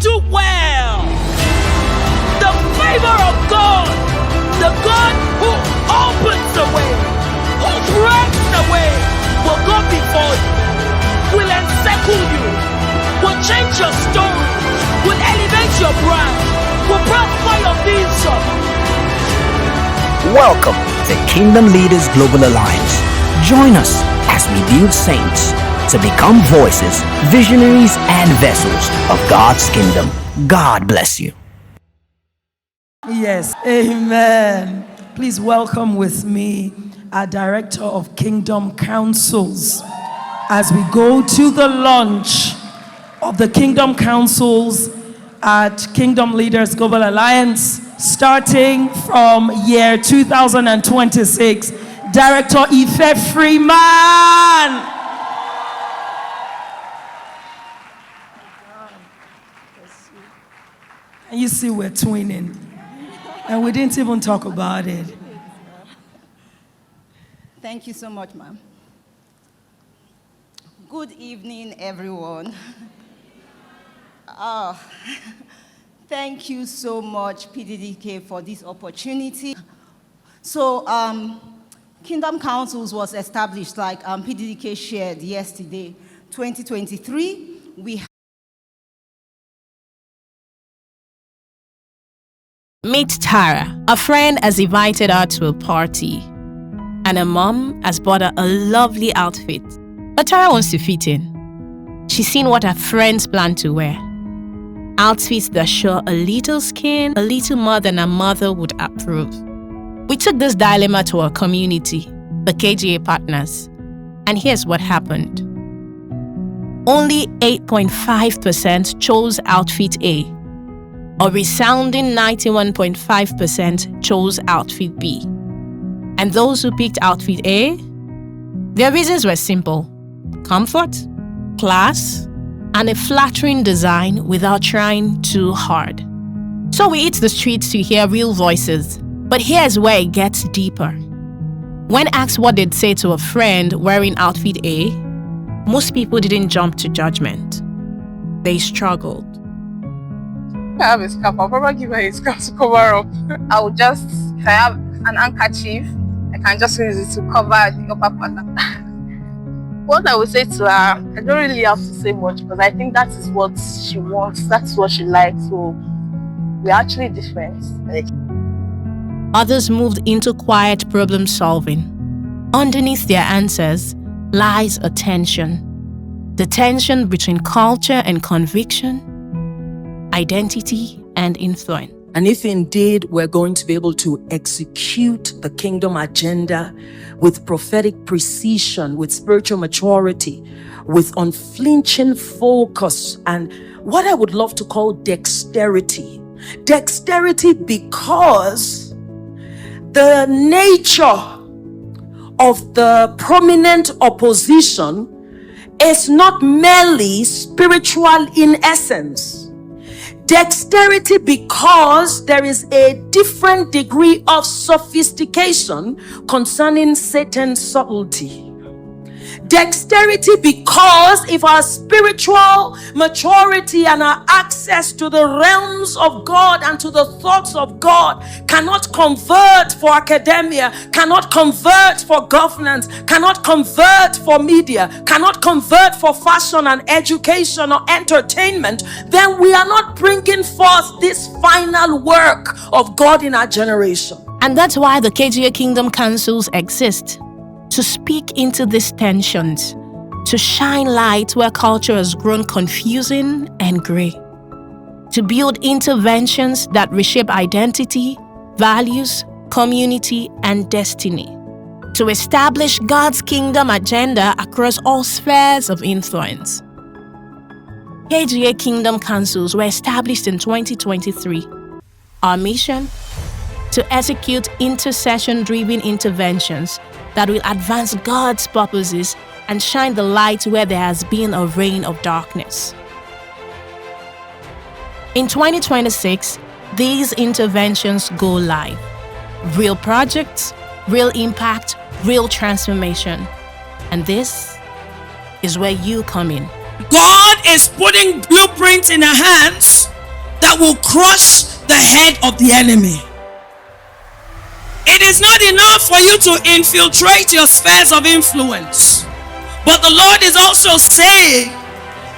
do well. The favor of God, the God who opens the way, who breaks the way, will go before you, will encircle you, will change your story, will elevate your brand, will prosper your vision. Welcome to Kingdom Leaders Global Alliance. Join us as we build saints to become voices, visionaries, and vessels of God's kingdom. God bless you. Yes, amen. Please welcome with me our Director of Kingdom Councils as we go to the launch of the Kingdom Councils at Kingdom Leaders Global Alliance starting from year 2026. Director Ife Freeman. And you see we're twinning. And we didn't even talk about it. Thank you so much, ma'am. Good evening, everyone. Thank you so much, PDDK, for this opportunity. So, Kingdom Councils was established, like PDDK shared yesterday, 2023. Meet Tara. A friend has invited her to a party, and her mom has bought her a lovely outfit. But Tara wants to fit in. She's seen what her friends plan to wear. Outfits that show a little skin, a little more than her mother would approve. We took this dilemma to our community, the KGA partners, and here's what happened. Only 8.5% chose outfit A. A resounding 91.5% chose outfit B. And those who picked outfit A, their reasons were simple: comfort, class, and a flattering design without trying too hard. So we hit the streets to hear real voices, but here's where it gets deeper. When asked what they'd say to a friend wearing outfit A, most people didn't jump to judgment. They struggled. I have a scarf, I'll probably give her a scarf to cover up. I would just, if I have an handkerchief, I can just use it to cover the upper part. What I would say to her, I don't really have to say much because I think that is what she wants, that's what she likes, so we're actually different. Others moved into quiet problem solving. Underneath their answers lies a tension. The tension between culture and conviction, identity and influence. And if indeed we're going to be able to execute the kingdom agenda with prophetic precision, with spiritual maturity, with unflinching focus, and what I would love to call dexterity. Dexterity because the nature of the prominent opposition is not merely spiritual in essence. Dexterity because there is a different degree of sophistication concerning Satan's subtlety. Dexterity because if our spiritual maturity and our access to the realms of God and to the thoughts of God cannot convert for academia, cannot convert for governance, cannot convert for media, cannot convert for fashion and education or entertainment, then we are not bringing forth this final work of God in our generation. And that's why the KGA Kingdom Councils exist. To speak into these tensions, to shine light where culture has grown confusing and gray, to build interventions that reshape identity, values, community, and destiny, to establish God's kingdom agenda across all spheres of influence. KGA Kingdom Councils were established in 2023. Our mission? To execute intercession-driven interventions that will advance God's purposes and shine the light where there has been a reign of darkness. In 2026, these interventions go live. Real projects, real impact, real transformation. And this is where you come in. God is putting blueprints in our hands that will crush the head of the enemy. It is not enough for you to infiltrate your spheres of influence, but the Lord is also saying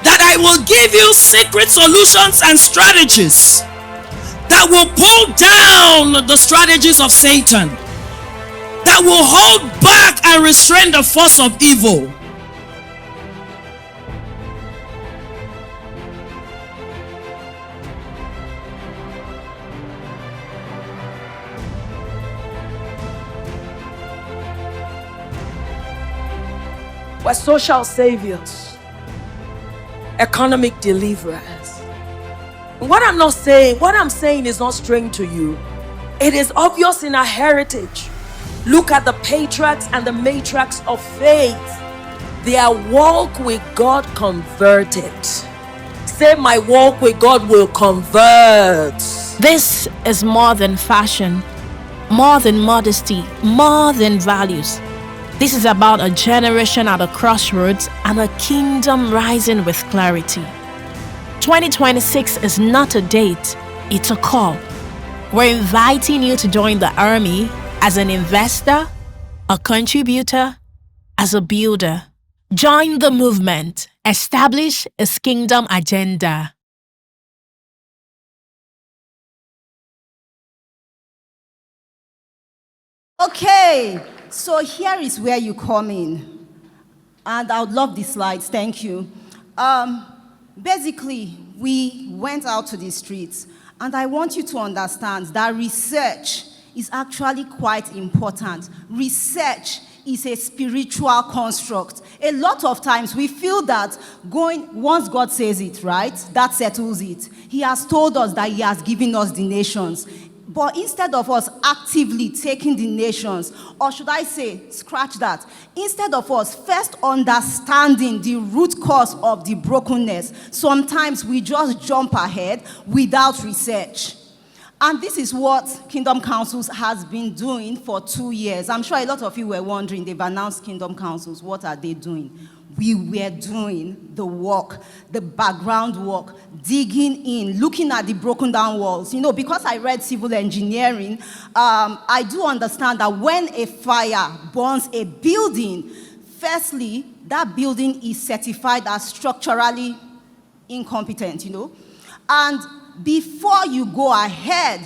that I will give you secret solutions and strategies that will pull down the strategies of Satan, that will hold back and restrain the force of evil. We're social saviors, economic deliverers. What I'm saying is not strange to you. It is obvious in our heritage. Look at the patriarchs and the matriarchs of faith. Their walk with God converted. Say, my walk with God will convert. This is more than fashion, more than modesty, more than values. This is about a generation at a crossroads and a kingdom rising with clarity. 2026 is not a date, it's a call. We're inviting you to join the army as an investor, a contributor, as a builder. Join the movement. Establish His kingdom agenda. Okay, so here is where you come in. And I would love the slides, thank you. Basically, we went out to the streets, and I want you to understand that research is actually quite important. Research is a spiritual construct. A lot of times we feel that once God says it, right, that settles it. He has told us that He has given us the nations. But instead of us actively taking the nations, or should I say, scratch that, instead of us first understanding the root cause of the brokenness, sometimes we just jump ahead without research. And this is what Kingdom Councils has been doing for 2 years. I'm sure a lot of you were wondering, they've announced Kingdom Councils, what are they doing? We were doing the work, the background work, digging in, looking at the broken down walls. You know, because I read civil engineering, I do understand that when a fire burns a building, firstly, that building is certified as structurally incompetent, you know. And before you go ahead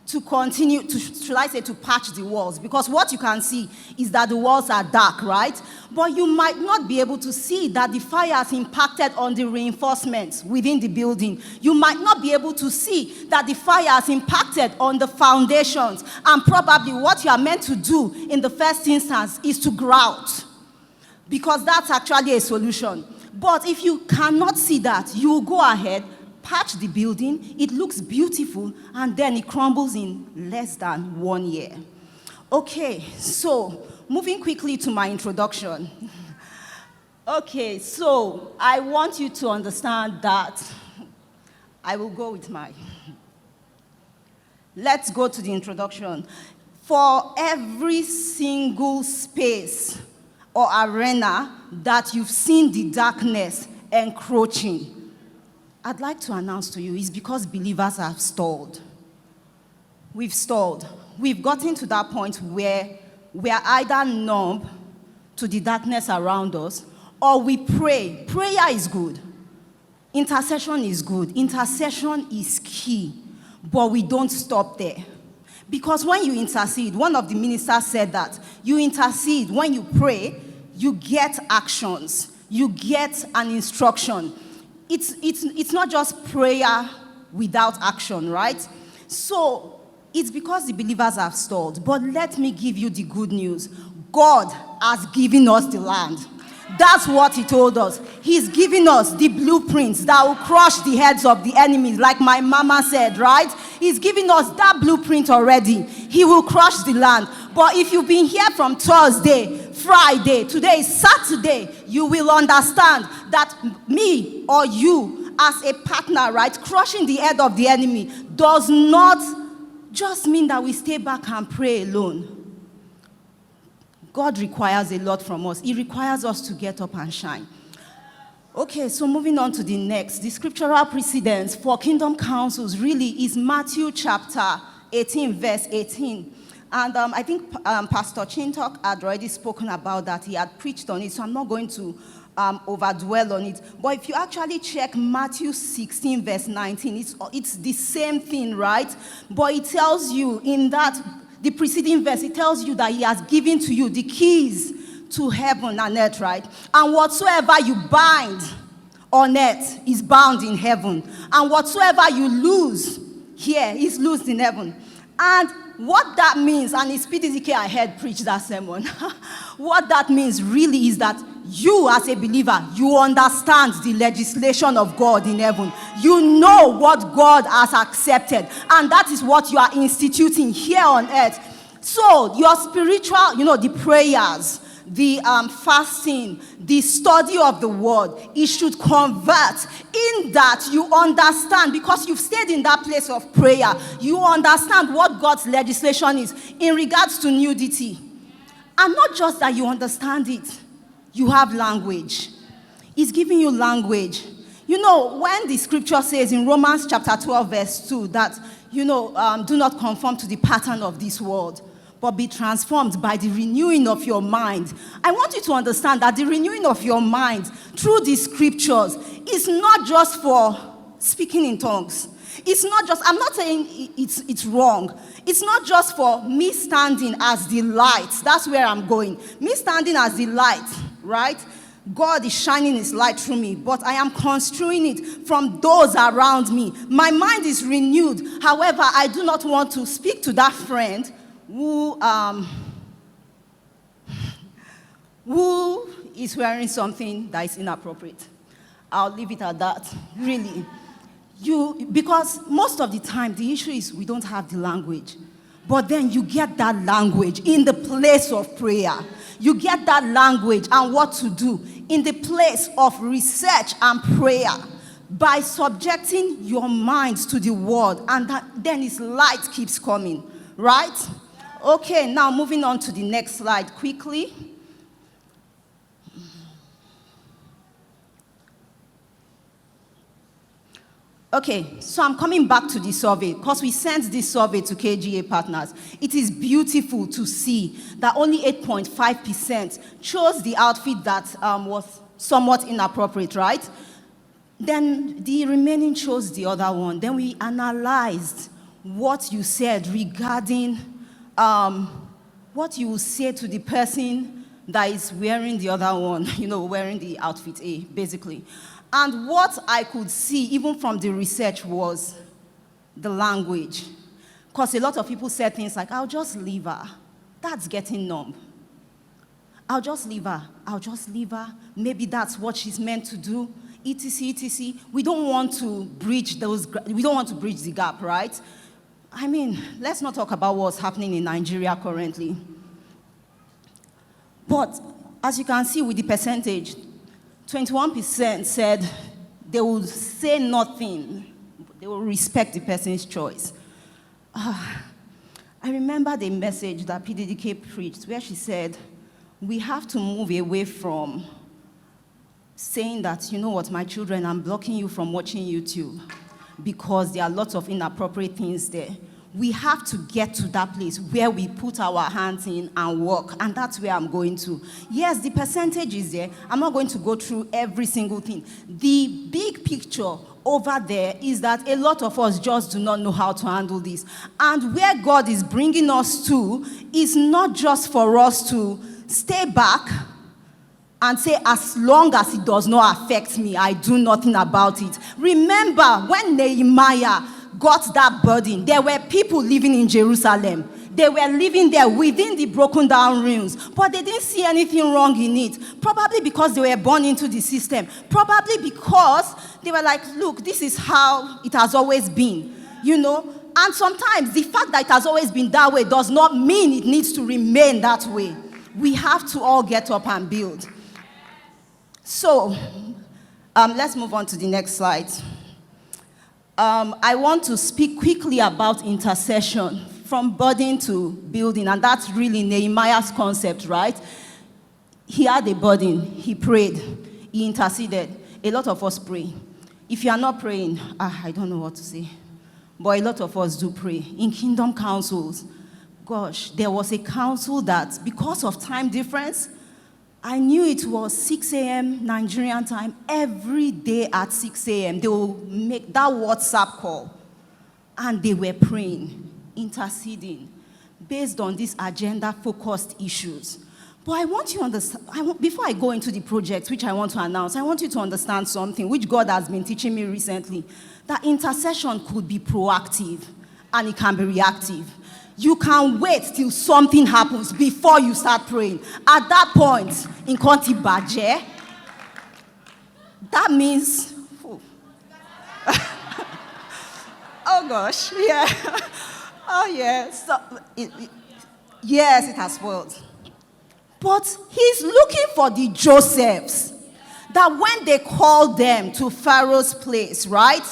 to continue, should I say, to patch the walls, because what you can see is that the walls are dark, right? But you might not be able to see that the fire has impacted on the reinforcements within the building. You might not be able to see that the fire has impacted on the foundations, and probably what you are meant to do in the first instance is to grout, because that's actually a solution. But if you cannot see that, you will go ahead, patch the building, it looks beautiful, and then it crumbles in less than 1 year. Okay, so moving quickly to my introduction. Okay, so I want you to understand that I will go with my... Let's go to the introduction. For every single space or arena that you've seen the darkness encroaching, I'd like to announce to you, it's because believers have stalled. We've stalled. We've gotten to that point where we are either numb to the darkness around us, or we pray. Prayer is good. Intercession is good. Intercession is key. But we don't stop there. Because when you intercede, one of the ministers said that, you intercede, when you pray, you get actions. You get an instruction. It's not just prayer without action, right? So it's because the believers have stalled. But let me give you the good news. God has given us the land. That's what He told us. He's giving us the blueprints that will crush the heads of the enemies, like my mama said, right? He's giving us that blueprint already. He will crush the land. But if you've been here from Thursday, Friday, today is Saturday, you will understand that me or you as a partner, right, crushing the head of the enemy does not just mean that we stay back and pray alone. God requires a lot from us. He requires us to get up and shine. Okay, so moving on to the next. The scriptural precedence for kingdom councils really is Matthew chapter 18, verse 18. And I think Pastor Chintok had already spoken about that. He had preached on it, so I'm not going to overdwell on it. But if you actually check Matthew 16, verse 19, it's the same thing, right? But it tells you in that, the preceding verse, it tells you that he has given to you the keys to heaven and earth, right? And whatsoever you bind on earth is bound in heaven. And whatsoever you lose here is loosed in heaven. And what that means, and it's PDDK I heard preach that sermon, what that means really is that you as a believer, you understand the legislation of God in heaven. You know what God has accepted. And that is what you are instituting here on earth. So your spiritual, the prayers, the fasting, the study of the word, it should convert in that you understand, because you've stayed in that place of prayer, you understand what God's legislation is in regards to nudity. And not just that you understand it, you have language. It's giving you language. When the scripture says in Romans chapter 12, verse 2, that, do not conform to the pattern of this world, but be transformed by the renewing of your mind. I want you to understand that the renewing of your mind through the scriptures is not just for speaking in tongues. It's not just, I'm not saying it's wrong. It's not just for me standing as the light. That's where I'm going. Me standing as the light, right? God is shining his light through me, but I am construing it from those around me. My mind is renewed. However, I do not want to speak to that friend who is wearing something that is inappropriate. I'll leave it at that, really. Because most of the time, the issue is we don't have the language. But then you get that language in the place of prayer. You get that language and what to do in the place of research and prayer by subjecting your minds to the word, and then his light keeps coming, right? Okay, now moving on to the next slide quickly. Okay, so I'm coming back to the survey because we sent this survey to KGA partners. It is beautiful to see that only 8.5% chose the outfit that was somewhat inappropriate, right? Then the remaining chose the other one. Then we analyzed what you said regarding what you will say to the person that is wearing the other one, wearing the outfit A, basically. And what I could see, even from the research, was the language. Because a lot of people said things like, I'll just leave her. That's getting numb. I'll just leave her. I'll just leave her. Maybe that's what she's meant to do. etc., etc. We don't want to bridge the gap, right? I mean, let's not talk about what's happening in Nigeria currently. But as you can see with the percentage, 21% said they will say nothing. They will respect the person's choice. I remember the message that PDDK preached where she said, we have to move away from saying that, you know what, my children, I'm blocking you from watching YouTube because there are lots of inappropriate things there. We have to get to that place where we put our hands in and work, and that's where I'm going to. Yes, the percentage is there. I'm not going to go through every single thing. The big picture over there is that a lot of us just do not know how to handle this. And where God is bringing us to is not just for us to stay back and say, as long as it does not affect me, I do nothing about it. Remember, when Nehemiah got that burden, there were people living in Jerusalem. They were living there within the broken down ruins, but they didn't see anything wrong in it. Probably because they were born into the system. Probably because they were like, look, this is how it has always been, you know? And sometimes the fact that it has always been that way does not mean it needs to remain that way. We have to all get up and build. So, let's move on to the next slide. I want to speak quickly about intercession, from burden to building, and that's really Nehemiah's concept, right? He had a burden, he prayed, he interceded. a lot of us pray. If you are not praying, I don't know what to say. But a lot of us do pray. In kingdom councils, gosh, there was a council that, because of time difference, I knew it was 6 a.m. Nigerian time. Every day at 6 a.m., they will make that WhatsApp call. And they were praying, interceding, based on these agenda-focused issues. But I want you to understand, before I go into the project, which I want to announce, I want you to understand something, which God has been teaching me recently, that intercession could be proactive, and it can be reactive. You can wait till something happens before you start praying. At that point, in Konti Baje, that means, oh gosh, yeah. Oh yeah, so, yes, it has spoiled. But he's looking for the Josephs, that when they call them to Pharaoh's place, right,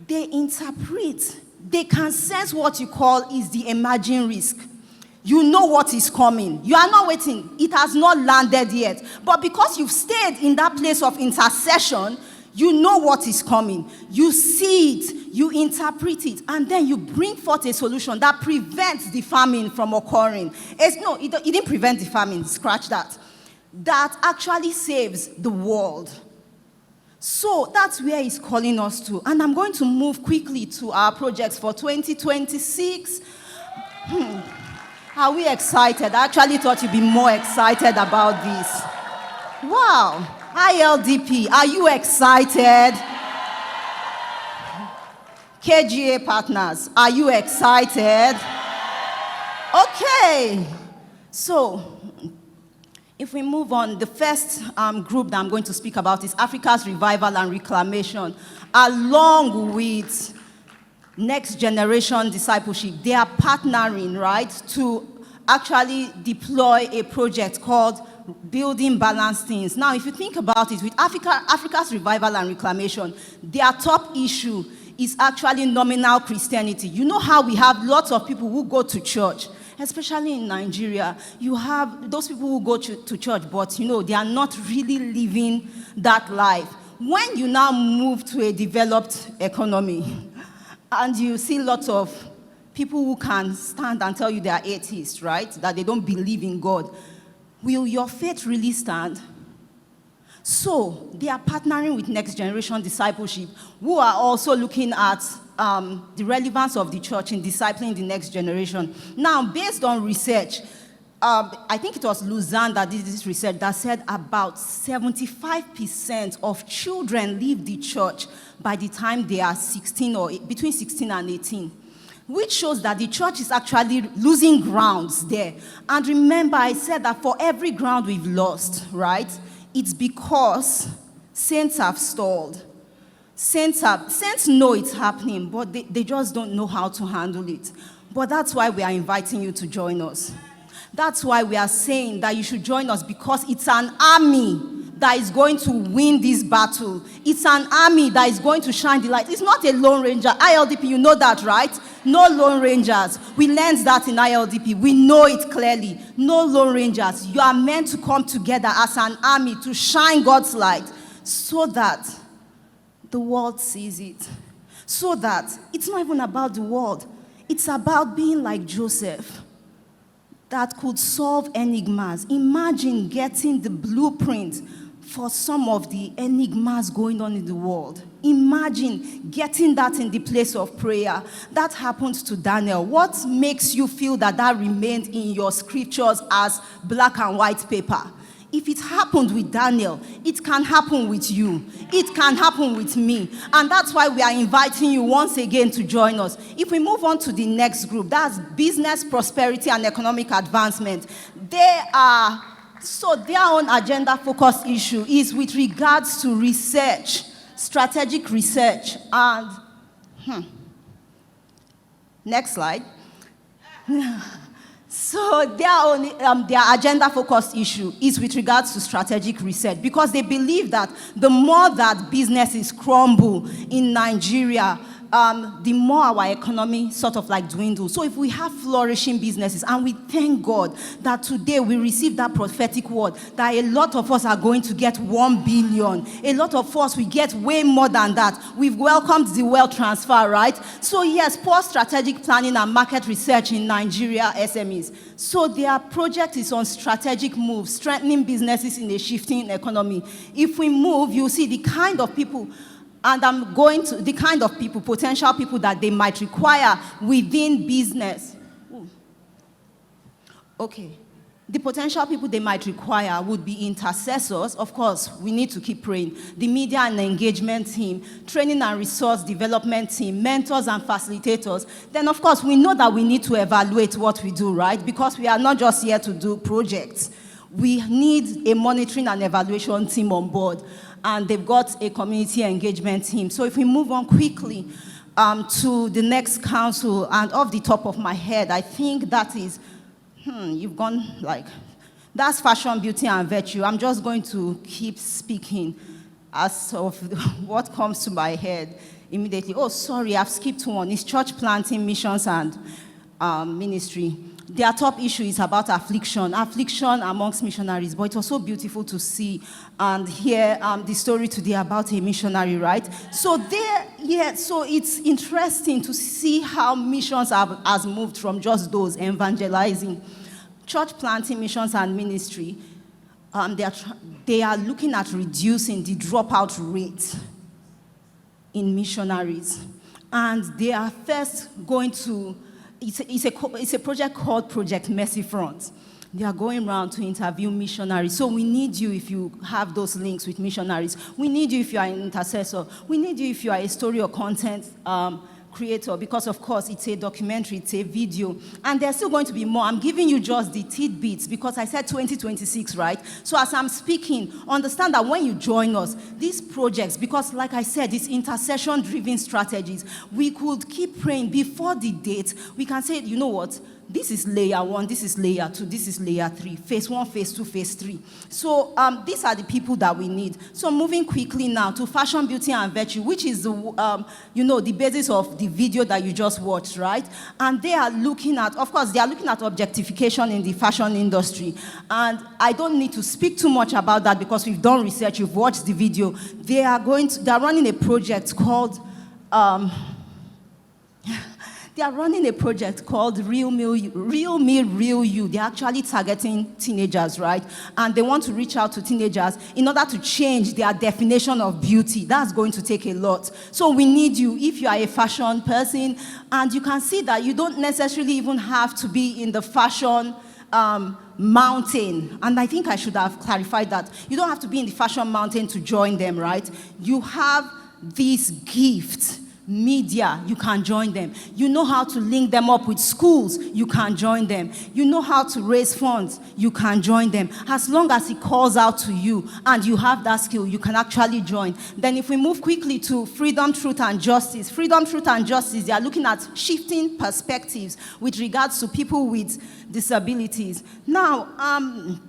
they interpret. They can sense what you call is the emerging risk. You know what is coming. You are not waiting. It has not landed yet. But because you've stayed in that place of intercession, you know what is coming. You see it, you interpret it, and then you bring forth a solution that prevents the famine from occurring. It didn't prevent the famine, scratch that. That actually saves the world. So that's where he's calling us to. And I'm going to move quickly to our projects for 2026. Are we excited? I actually thought you'd be more excited about this. Wow. ILDP, are you excited? KGA partners, are you excited? Okay. So, if we move on, the first group that I'm going to speak about is Africa's Revival and Reclamation, along with Next Generation Discipleship. They are partnering, right, to actually deploy a project called Building Balanced Things. Now, if you think about it, with Africa's Revival and Reclamation, their top issue is actually nominal Christianity. You know how we have lots of people who go to church, especially in Nigeria. You have those people who go to church, but you know, they are not really living that life. When you now move to a developed economy, and you see lots of people who can stand and tell you they are atheists, right? That they don't believe in God. Will your faith really stand? So they are partnering with Next Generation Discipleship, who are also looking at the relevance of the church in discipling the next generation. Now, based on research, I think it was Lausanne that did this research that said about 75% of children leave the church by the time they are 16 or between 16 and 18. Which shows that the church is actually losing grounds there. And remember, I said that for every ground we've lost, right, it's because saints have stalled. Saints know it's happening, but they just don't know how to handle it. But that's why we are inviting you to join us. That's why we are saying that you should join us, because it's an army that is going to win this battle. It's an army that is going to shine the light. It's not a Lone Ranger. ILDP, you know that, right? No Lone Rangers. We learned that in ILDP. We know it clearly. No Lone Rangers. You are meant to come together as an army to shine God's light so that the world sees it. So that it's not even about the world. It's about being like Joseph, that could solve enigmas. Imagine getting the blueprint for some of the enigmas going on in the world. Imagine getting that in the place of prayer. That happened to Daniel. What makes you feel that remained in your scriptures as black and white paper? If it happened with Daniel, it can happen with you. It can happen with me. And that's why we are inviting you once again to join us. If we move on to the next group, that's business, prosperity, and economic advancement. Their own agenda-focused issue is with regards to research, strategic research, and next slide. So their agenda-focused issue is with regards to strategic research, because they believe that the more that businesses crumble in Nigeria, the more our economy sort of like dwindles. So if we have flourishing businesses, and we thank God that today we received that prophetic word that a lot of us are going to get 1 billion. A lot of us, we get way more than that. We've welcomed the wealth transfer, right? So yes, poor strategic planning and market research in Nigeria SMEs. So their project is on strategic moves, strengthening businesses in a shifting economy. If we move, you'll see the kind of people, and I'm going to, the kind of people, potential people that they might require within business. Ooh. Okay. The potential people they might require would be intercessors. Of course, we need to keep praying. The media and engagement team, training and resource development team, mentors and facilitators. Then, of course, we know that we need to evaluate what we do, right? Because we are not just here to do projects. We need a monitoring and evaluation team on board. And they've got a community engagement team. So if we move on quickly to the next council, and off the top of my head, I think that is, you've gone like, that's fashion, beauty, and virtue. I'm just going to keep speaking as of what comes to my head immediately. Oh, sorry, I've skipped one. It's church planting, missions, and ministry. Their top issue is about affliction amongst missionaries. But it was so beautiful to see and hear the story today about a missionary, right? So so it's interesting to see how missions has moved from just those evangelizing. Church planting, missions, and ministry, they are looking at reducing the dropout rate in missionaries. And they are first going to, it's a project called Project Mercy Front. They are going around to interview missionaries. So we need you if you have those links with missionaries. We need you if you are an intercessor. We need you if you are a story or content creator, because of course it's a documentary, it's a video, and there's still going to be more. I'm giving you just the tidbits because I said 2026, right? So as I'm speaking, understand that when you join us, these projects, because like I said, it's intercession-driven strategies, we could keep praying before the date. We can say, you know what? This is layer 1, this is layer 2, this is layer 3, phase 1, phase 2, phase 3. So these are the people that we need. So moving quickly now to fashion, beauty, and virtue, which is the, the basis of the video that you just watched, right? And they are looking at, of course, they are looking at objectification in the fashion industry. And I don't need to speak too much about that because we've done research, you've watched the video. They are running a project called, they are running a project called Real Me, Real You. They're actually targeting teenagers, right? And they want to reach out to teenagers in order to change their definition of beauty. That's going to take a lot. So we need you if you are a fashion person. And you can see that you don't necessarily even have to be in the fashion mountain. And I think I should have clarified that. You don't have to be in the fashion mountain to join them, right? You have this gift. Media, you can join them. You know how to link them up with schools, you can join them. You know how to raise funds, you can join them. As long as it calls out to you and you have that skill, you can actually join. Then if we move quickly to freedom, truth, and justice. Freedom, truth, and justice, they are looking at shifting perspectives with regards to people with disabilities. Now,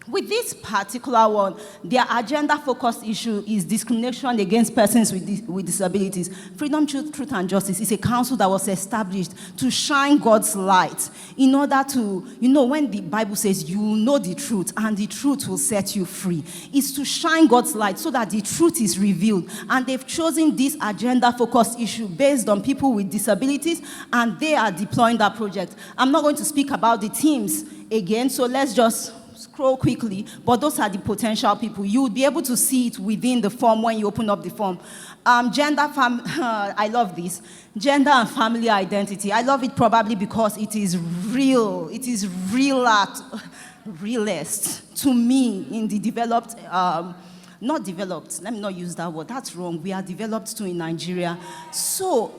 with this particular one, their agenda-focused issue is discrimination against persons with disabilities. Freedom, Truth, and Justice is a council that was established to shine God's light in order to, when the Bible says you will know the truth and the truth will set you free, it's to shine God's light so that the truth is revealed. And they've chosen this agenda-focused issue based on people with disabilities, and they are deploying that project. I'm not going to speak about the teams again, so let's just scroll quickly, but those are the potential people. You would be able to see it within the form when you open up the form. I love this. Gender and family identity. I love it probably because it is real. It is realist to me in the developed, not developed, let me not use that word, that's wrong. We are developed too in Nigeria. So,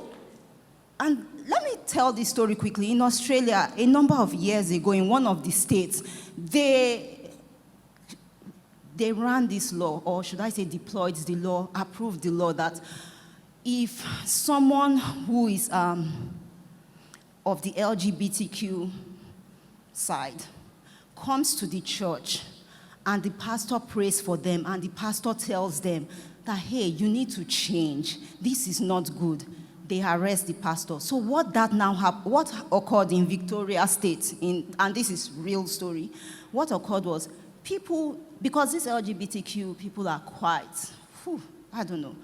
and let me tell this story quickly. In Australia, a number of years ago, in one of the states, they ran this law, or should I say deployed the law, approved the law, that if someone who is of the LGBTQ side comes to the church and the pastor prays for them and the pastor tells them that, hey, you need to change, this is not good, they arrest the pastor. So what occurred in Victoria State, and this is real story, what occurred was people, because these LGBTQ people are quite, I don't know,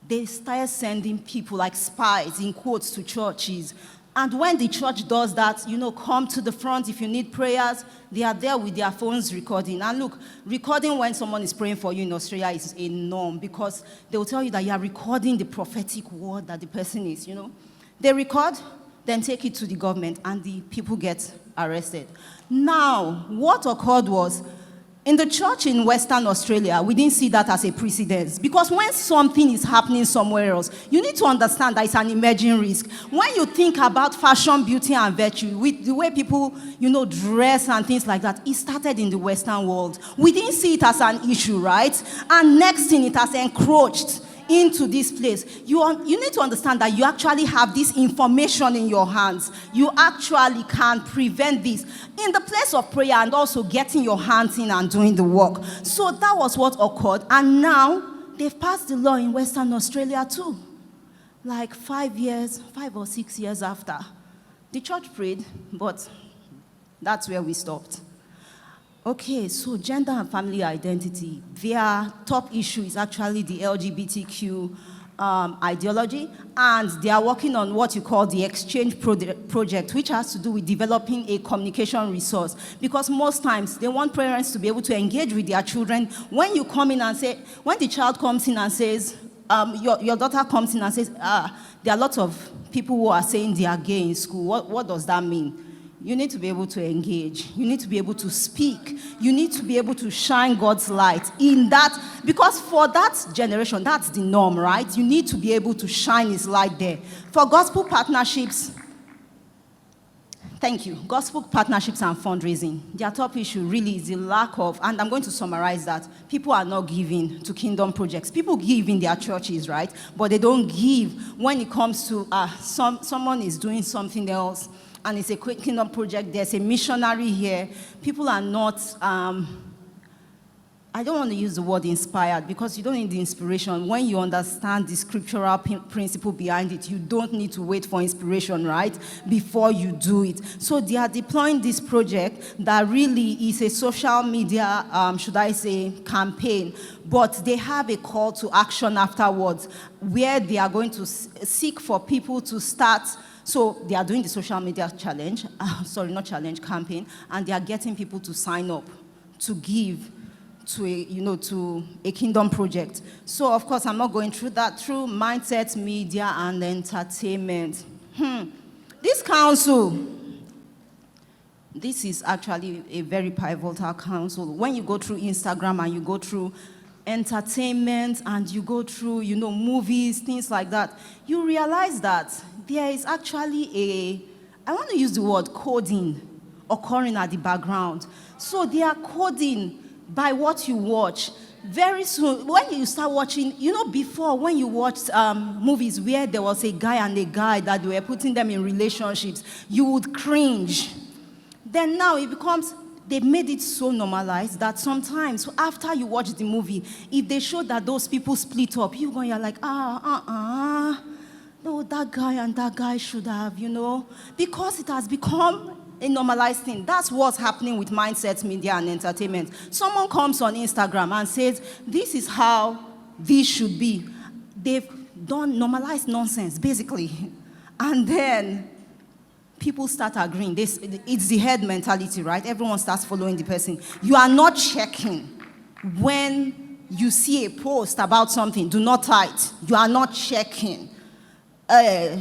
they started sending people like spies, in quotes, to churches. And when the church does that, come to the front if you need prayers, they are there with their phones recording. And look, recording when someone is praying for you in Australia is a norm, because they will tell you that you are recording the prophetic word that the person is, They record, then take it to the government, and the people get arrested. Now, what occurred was, in the church in Western Australia, we didn't see that as a precedent, because when something is happening somewhere else, you need to understand that it's an emerging risk. When you think about fashion, beauty, and virtue, with the way people, dress and things like that, it started in the Western world. We didn't see it as an issue, right? And next thing, it has encroached into this place. You need to understand that you actually have this information in your hands. You actually can prevent this in the place of prayer, and also getting your hands in and doing the work. So that was what occurred. And now they've passed the law in Western Australia too. Like 5 or 6 years after. The church prayed, but that's where we stopped. Okay, so gender and family identity, their top issue is actually the LGBTQ ideology, and they are working on what you call the exchange project, which has to do with developing a communication resource, because most times they want parents to be able to engage with their children. When the child comes in and says, your daughter comes in and says, there are a lot of people who are saying they are gay in school. What does that mean? You need to be able to engage. You need to be able to speak. You need to be able to shine God's light in that, because for that generation, that's the norm, right? You need to be able to shine His light there. For gospel partnerships, gospel partnerships and fundraising, their top issue really is the lack of, and I'm going to summarize that, people are not giving to kingdom projects. People give in their churches, right? But they don't give when it comes to, someone is doing something else, and it's a quick kingdom project, there's a missionary here. People are not, I don't want to use the word inspired, because you don't need the inspiration. When you understand the scriptural principle behind it, you don't need to wait for inspiration, right, before you do it. So they are deploying this project that really is a social media, campaign, but they have a call to action afterwards, where they are going to seek for people to start. So they are doing the social media campaign, and they are getting people to sign up to give to a kingdom project. So of course, I'm not going through that, through mindset, media, and entertainment. This council, this is actually a very pivotal council. When you go through Instagram and you go through entertainment and you go through, movies, things like that, you realize that there is actually I want to use the word coding occurring at the background. So they are coding by what you watch. Very soon, when you start watching, before, when you watched movies where there was a guy and a guy that they were putting them in relationships, you would cringe. Then now it becomes, they've made it so normalized that sometimes after you watch the movie, if they show that those people split up, you're like, no, that guy and that guy should have, because it has become a normalized thing. That's what's happening with mindset, media, and entertainment. Someone comes on Instagram and says, this is how this should be. They've done normalized nonsense, basically. And then people start agreeing. It's the head mentality, right? Everyone starts following the person. You are not checking when you see a post about something. Do not type. You are not checking.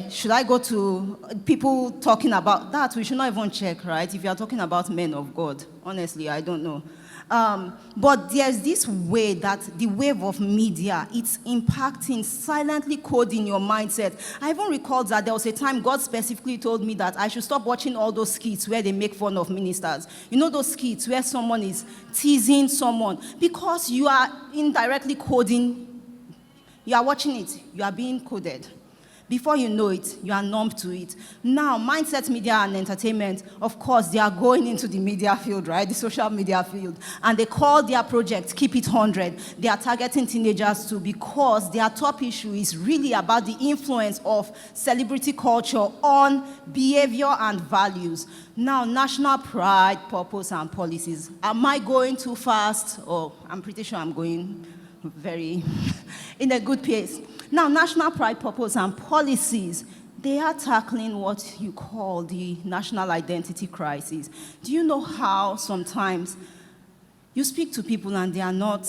Should I go to people talking about that? We should not even check, right? If you are talking about men of God, honestly, I don't know. But there's this way that the wave of media, it's impacting, silently coding your mindset. I even recall that there was a time God specifically told me that I should stop watching all those skits where they make fun of ministers. Those skits where someone is teasing someone, because you are indirectly coding. You are watching it. You are being coded. Before you know it, you are numb to it. Now, mindset media and entertainment, of course, they are going into the media field, right? The social media field. And they call their project Keep It 100. They are targeting teenagers too because their top issue is really about the influence of celebrity culture on behavior and values. Now, national pride, purpose, and policies. Am I going too fast? Oh, I'm pretty sure I'm going very in a good pace. Now, national pride, purpose, and policies, they are tackling what you call the national identity crisis. Do you know how sometimes you speak to people and they are not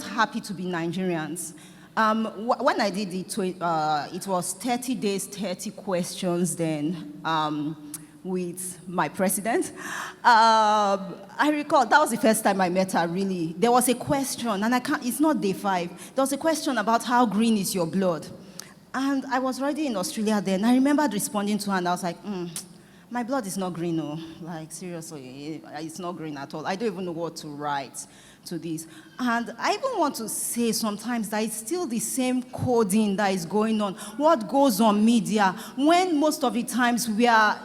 happy to be Nigerians? When I did it was 30 days, 30 questions then with my president. I recall that was the first time I met her, really. There was a question, and it's not day 5. There was a question about how green is your blood. And I was already in Australia then. I remembered responding to her, and I was like, my blood is not green, no. Like, seriously, it's not green at all. I don't even know what to write to this. And I even want to say sometimes that it's still the same coding that is going on. What goes on media, when most of the times we are,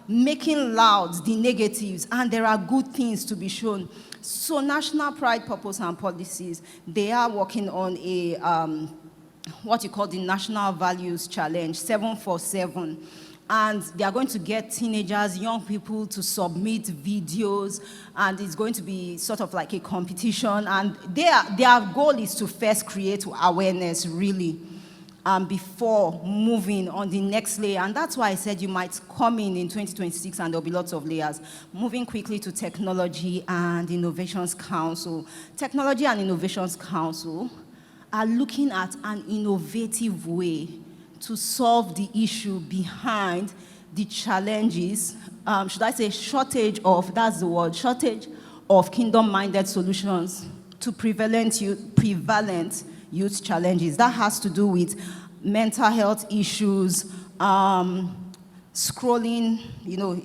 making loud the negatives, and there are good things to be shown. So National Pride, Purpose, and Policies, they are working on a, what you call the National Values Challenge, 747. And they are going to get teenagers, young people to submit videos, and it's going to be sort of like a competition. And their goal is to first create awareness, really, before moving on the next layer. And that's why I said you might come in 2026 and there'll be lots of layers. Moving quickly to Technology and Innovations Council. Technology and Innovations Council are looking at an innovative way to solve the issue behind the challenges, should I say shortage of kingdom-minded solutions to prevalent youth challenges. That has to do with mental health issues, scrolling,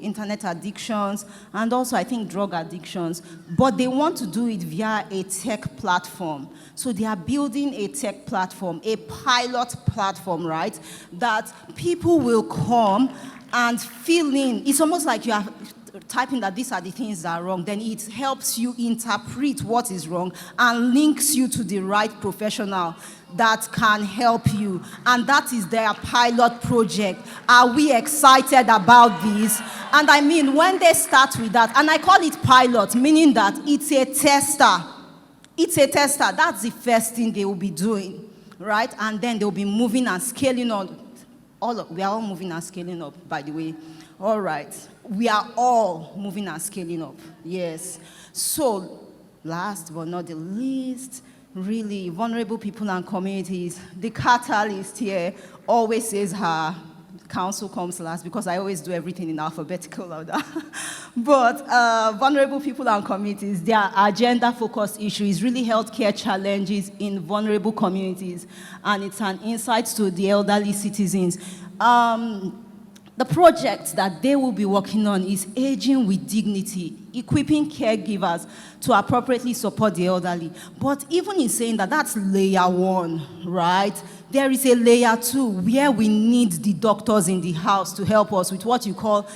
internet addictions, and also I think drug addictions. But they want to do it via a tech platform. So they are building a tech platform, a pilot platform, right? That people will come and fill in. It's almost like you are typing that these are the things that are wrong. Then it helps you interpret what is wrong and links you to the right professional that can help you. And that is their pilot project. Are we excited about this? And I mean, when they start with that, and I call it pilot, meaning that it's a tester. It's a tester. That's the first thing they will be doing, right? And then they'll be moving and scaling on. We are all moving and scaling up, by the way. All right. We are all moving and scaling up. Yes. So, last but not the least, really, vulnerable people and communities. The catalyst here always says her council comes last because I always do everything in alphabetical order. But vulnerable people and communities, their agenda-focused issue is really healthcare challenges in vulnerable communities, and it's an insight to the elderly citizens. The project that they will be working on is Aging with Dignity, equipping caregivers to appropriately support the elderly. But even in saying that, that's layer 1, right? There is a layer 2 where we need the doctors in the house to help us with what you call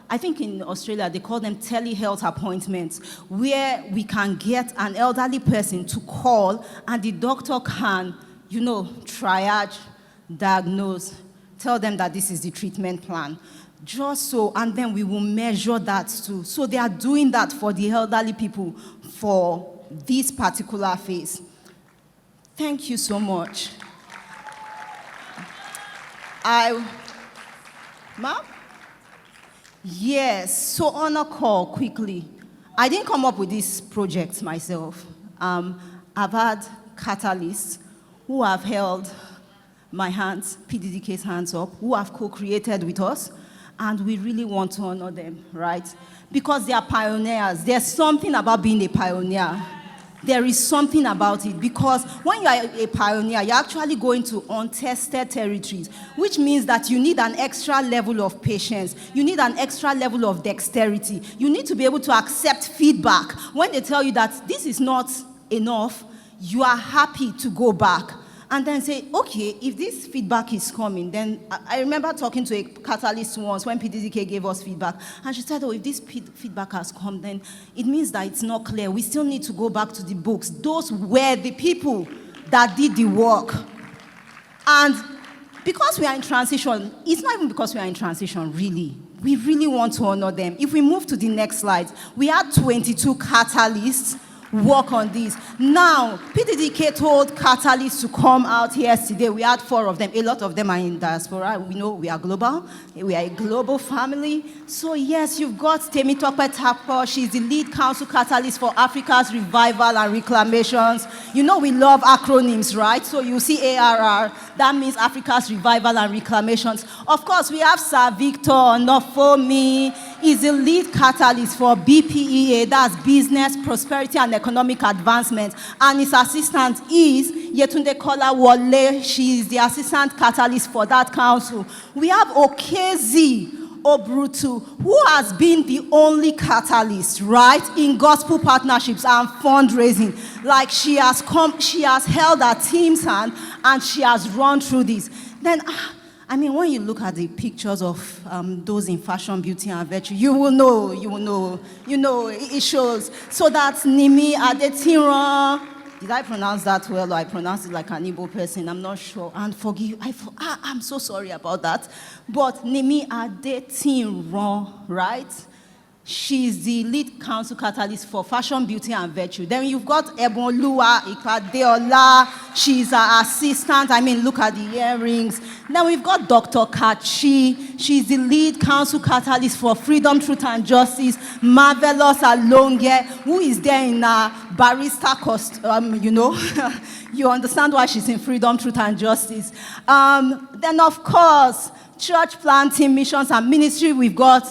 I think in Australia they call them telehealth appointments, where we can get an elderly person to call and the doctor can, triage, diagnose, tell them that this is the treatment plan. Just so, and then we will measure that too. So they are doing that for the elderly people for this particular phase. Thank you so much. Ma'am? Yes, so on a call, quickly. I didn't come up with this project myself. I've had catalysts who have held my hands, PDDK's hands up, who have co-created with us, and we really want to honor them, right? Because they are pioneers. There's something about being a pioneer. There is something about it, because when you are a pioneer, you're actually going to untested territories, which means that you need an extra level of patience. You need an extra level of dexterity. You need to be able to accept feedback when they tell you that this is not enough. you are happy to go back and then say, okay, if this feedback is coming, then I remember talking to a catalyst once when PDDK gave us feedback, and she said, oh, if this feedback has come, then it means that it's not clear. We still need to go back to the books. Those were the people that did the work. And because we are in transition, it's not even because we are in transition, really. We really want to honor them. If we move to the next slide, we had 22 catalysts work on this. Now, PDDK told catalysts to come out here today. We had 4 of them. A lot of them are in diaspora. We know we are global. We are a global family. So yes, you've got Temitope Tapo. She's the lead council catalyst for Africa's revival and reclamations. You know we love acronyms, right? So you see ARR. That means Africa's revival and reclamations. Of course, we have Sir Victor Nofomi. He's the lead catalyst for BPEA, that's Business, Prosperity and Economic Advancement. And his assistant is Yetunde Kola Wole. She is the assistant catalyst for that council. We have Okezi Obrutu, who has been the only catalyst, right, in gospel partnerships and fundraising. Like she has held her team's hand and she has run through this. Then, when you look at the pictures of those in fashion, beauty, and virtue, you will know, it shows. So that's Nimi Adetiran. Did I pronounce that well, or I pronounced it like an Igbo person? I'm not sure. And forgive, I'm so sorry about that. But Nimi Adetiran, right? She's the lead council catalyst for fashion, beauty, and virtue. Then you've got Ebonlua Ikadeola. She's our assistant. Look at the earrings. Then we've got Dr. Kachi. She's the lead council catalyst for freedom, truth, and justice. Marvelous Alonge, who is there in a barista costume, You understand why she's in freedom, truth, and justice. Then, of course, church planting, missions, and ministry, we've got,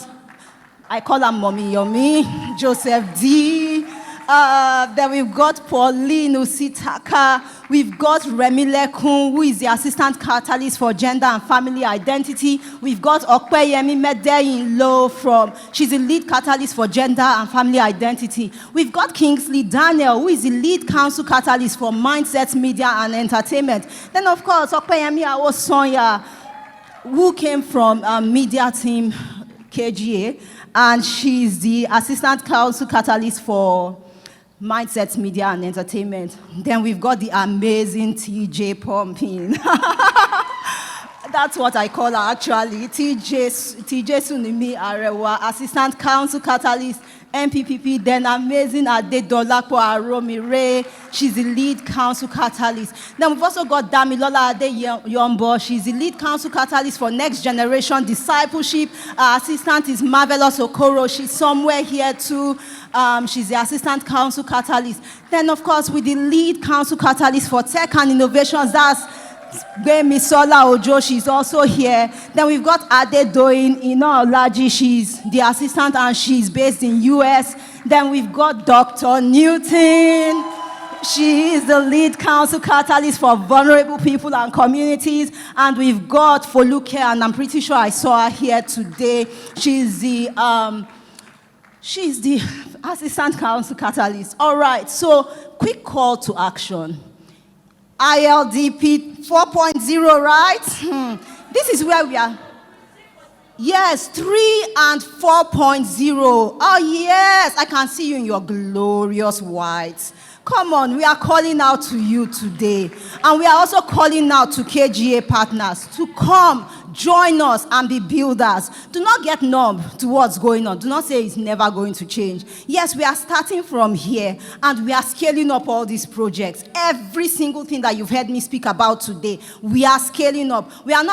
I call her Mommy Yomi, Joseph D. Then we've got Pauline Usitaka. We've got Remi Lekun, who is the assistant catalyst for gender and family identity. We've got Okpeyemi Medeinlo she's the lead catalyst for gender and family identity. We've got Kingsley Daniel, who is the lead council catalyst for mindset, media, and entertainment. Then, of course, Okpeyemi Awosonya, who came from media team KGA, and she's the assistant council catalyst for mindset, media, and entertainment. Then we've got the amazing TJ Pumping. That's what I call her, actually. TJ Sunimi Arewa, assistant council catalyst, MPPP. Then amazing Adedolapo Aromire. She's the lead council catalyst. Then we've also got Damilola Adeyombo. She's the lead council catalyst for next generation discipleship. Our assistant is Marvelous Okoro. She's somewhere here too. She's the assistant council catalyst. Then, of course, with the lead council catalyst for tech and innovations, that's Misola Ojo. She's also here. Then we've got Ade Doyin Olaji. She's the assistant and she's based in US. Then we've got Dr. Newton. She is the lead council catalyst for vulnerable people and communities. And we've got Foluke, and I'm pretty sure I saw her here today. She's the assistant council catalyst. All right, so quick call to action. ILDP 4.0, right? This is where we are. Yes, 3 and 4.0. Oh, yes, I can see you in your glorious whites. Come on, we are calling out to you today. And we are also calling out to KGA partners to come, join us, and be builders. Do not get numb to what's going on. Do not say it's never going to change. Yes, we are starting from here, and we are scaling up all these projects. Every single thing that you've heard me speak about today, we are scaling up. We are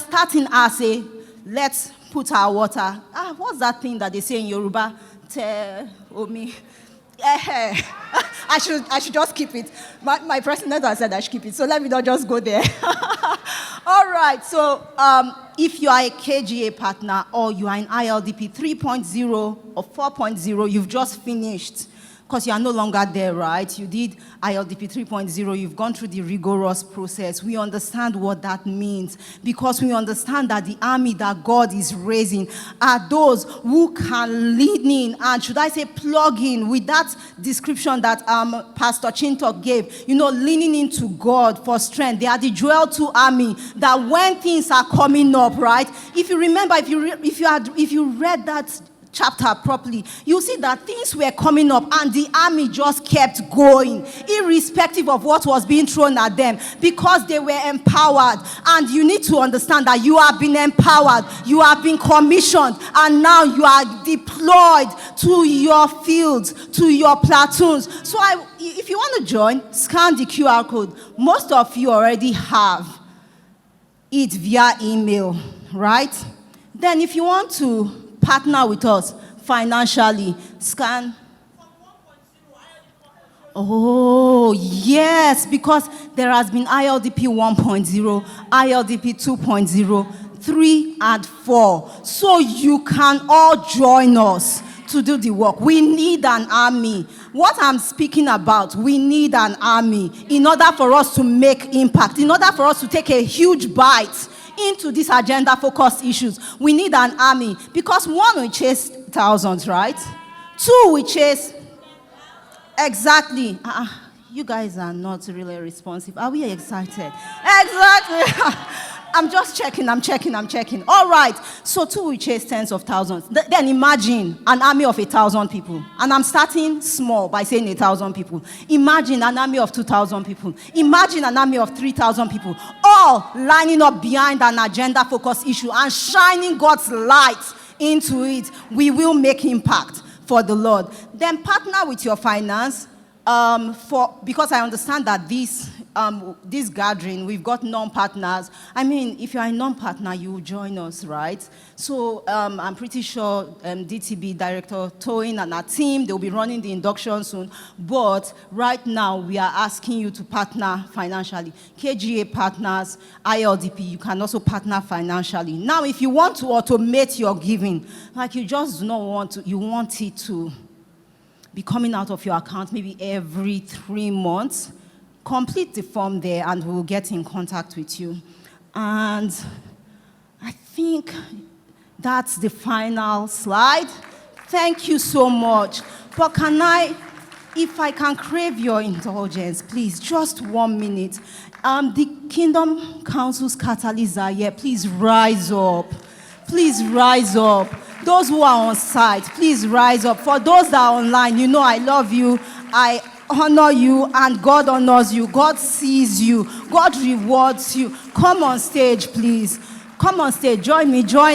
starting as a, let's put our water. What's that thing that they say in Yoruba? Omi. I should just keep it. My president has said I should keep it, so let me not just go there. All right, so if you are a KGA partner or you are in ILDP 3.0 or 4.0, you've just finished because you are no longer there, right? You did ILDP 3.0. You've gone through the rigorous process. We understand what that means because we understand that the army that God is raising are those who can lean in and, should I say, plug in with that description that Pastor Chintok gave, leaning into God for strength. They are the Joel 2 army that when things are coming up, right? If you remember, if you read that chapter properly, you see that things were coming up and the army just kept going, irrespective of what was being thrown at them, because they were empowered. And you need to understand that you have been empowered, you have been commissioned, and now you are deployed to your fields, to your platoons. So if you want to join, scan the QR code. Most of you already have it via email, right? Then if you want to partner with us financially, scan. Oh, yes, because there has been ILDP 1.0, ILDP 2.0, 3 and 4. So you can all join us to do the work. We need an army. What I'm speaking about, we need an army in order for us to make impact, in order for us to take a huge bite into these agenda-focused issues. We need an army because one, we chase thousands, right? Two, we chase... Exactly. You guys are not really responsive. Are we excited? Exactly. I'm just checking. All right. So two, we chase tens of thousands. Then imagine an army of 1,000 people. And I'm starting small by saying 1,000 people. Imagine an army of 2,000 people. Imagine an army of 3,000 people. All lining up behind an agenda-focused issue and shining God's light into it. We will make impact for the Lord. Then partner with your finance. Because I understand that this gathering, we've got non-partners. I mean, if you're a non-partner, you will join us, right? So I'm pretty sure DTB Director Toyin and our team, they'll be running the induction soon. But right now, we are asking you to partner financially. KGA partners, ILDP, you can also partner financially. Now, if you want to automate your giving, like you just do not want to, you want it to be coming out of your account maybe every 3 months, complete the form there and we'll get in contact with you. And I think that's the final slide. Thank you so much. But if I can crave your indulgence, please, just 1 minute. The Kingdom Council's catalysts are here. Please rise up. Please rise up. Those who are on site, please rise up. For those that are online, you know I love you. I honor you and God honors you. God sees you. God rewards you. Come on stage, please. Come on stage. Join me. Sister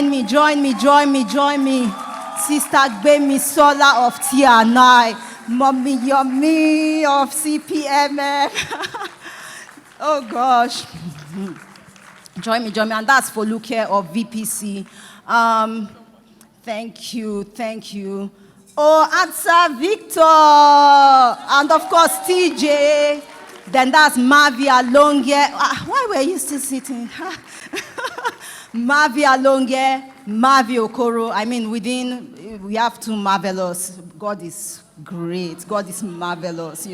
Gbemi Sola of TNI. Mommy Yomi of CPMF. Oh gosh. Join me. And that's for Luke of VPC. Thank you. Oh, Atsa Victor. And of course, TJ. Then that's Mavi Alonge. Why were you still sitting? Mavi Alonge, Mavi Okoro. I mean, we have two marvelous. God is great. God is marvelous,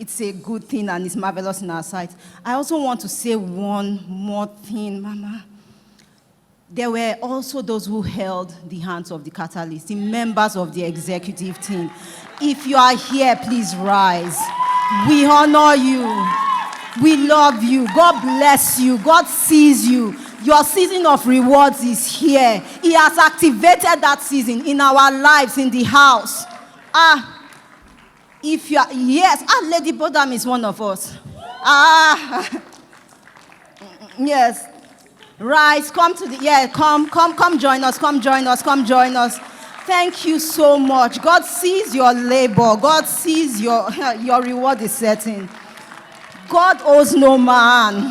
It's a good thing and it's marvelous in our sight. I also want to say one more thing, Mama. There were also those who held the hands of the catalyst, the members of the executive team. If you are here, please rise. We honor you. We love you. God bless you. God sees you. Your season of rewards is here. He has activated that season in our lives, in the house. Lady Bodam is one of us. Yes. Rise, come join us. Thank you so much. God sees your labor. God sees your reward is certain. God owes no man.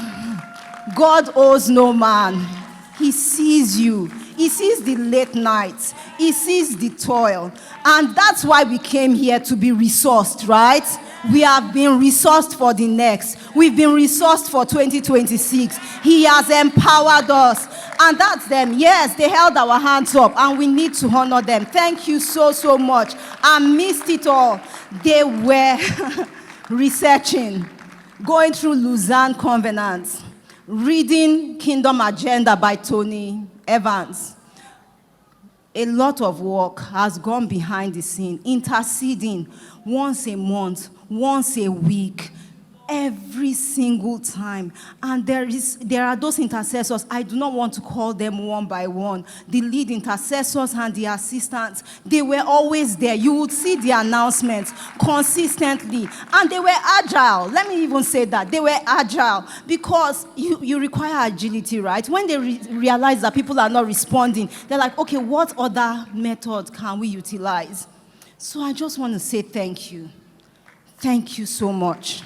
He sees you. He sees the late nights. He sees the toil. And that's why we came here to be resourced, right? We have been resourced for the next. We've been resourced for 2026. He has empowered us. And that's them. Yes, they held our hands up and we need to honor them. Thank you so, so much. I missed it all. They were researching, going through Lausanne Covenants, reading Kingdom Agenda by Tony Evans. A lot of work has gone behind the scene, interceding once a month, once a week, every single time. And there are those intercessors, I do not want to call them one by one, the lead intercessors and the assistants. They were always there. You would see the announcements consistently. And they were agile. Let me even say that. They were agile because you require agility, right? When they realize that people are not responding, they're like, okay, what other method can we utilize? So I just want to say thank you. Thank you so much.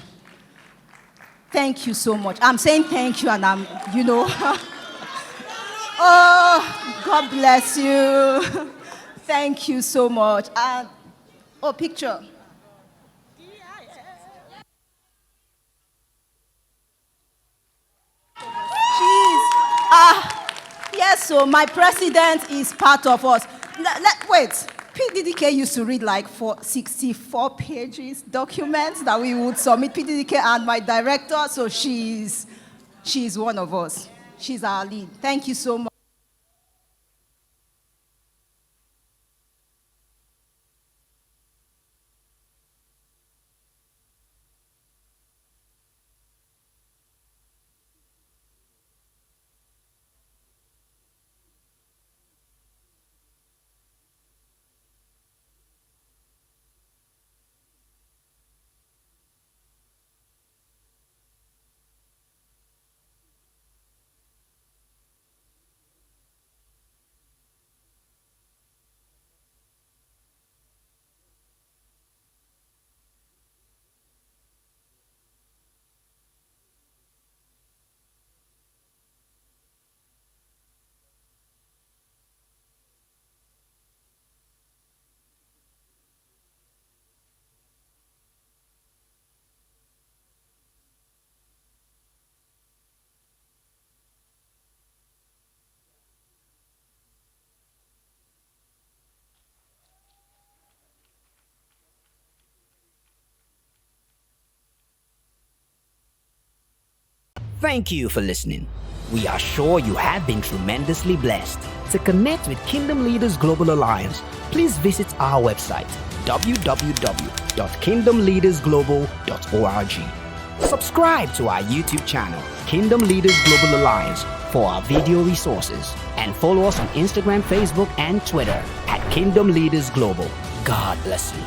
Thank you so much. I'm saying thank you and I'm, oh, God bless you. Thank you so much. And, picture. Jeez. Yes, so my president is part of us. Wait. PDDK used to read like 64 pages documents that we would submit. PDDK and my director, so she's one of us. She's our lead. Thank you so much. Thank you for listening. We are sure you have been tremendously blessed. To connect with Kingdom Leaders Global Alliance, please visit our website www.kingdomleadersglobal.org. Subscribe to our YouTube channel, Kingdom Leaders Global Alliance, for our video resources, and follow us on Instagram, Facebook, and Twitter at Kingdom Leaders Global. God bless you.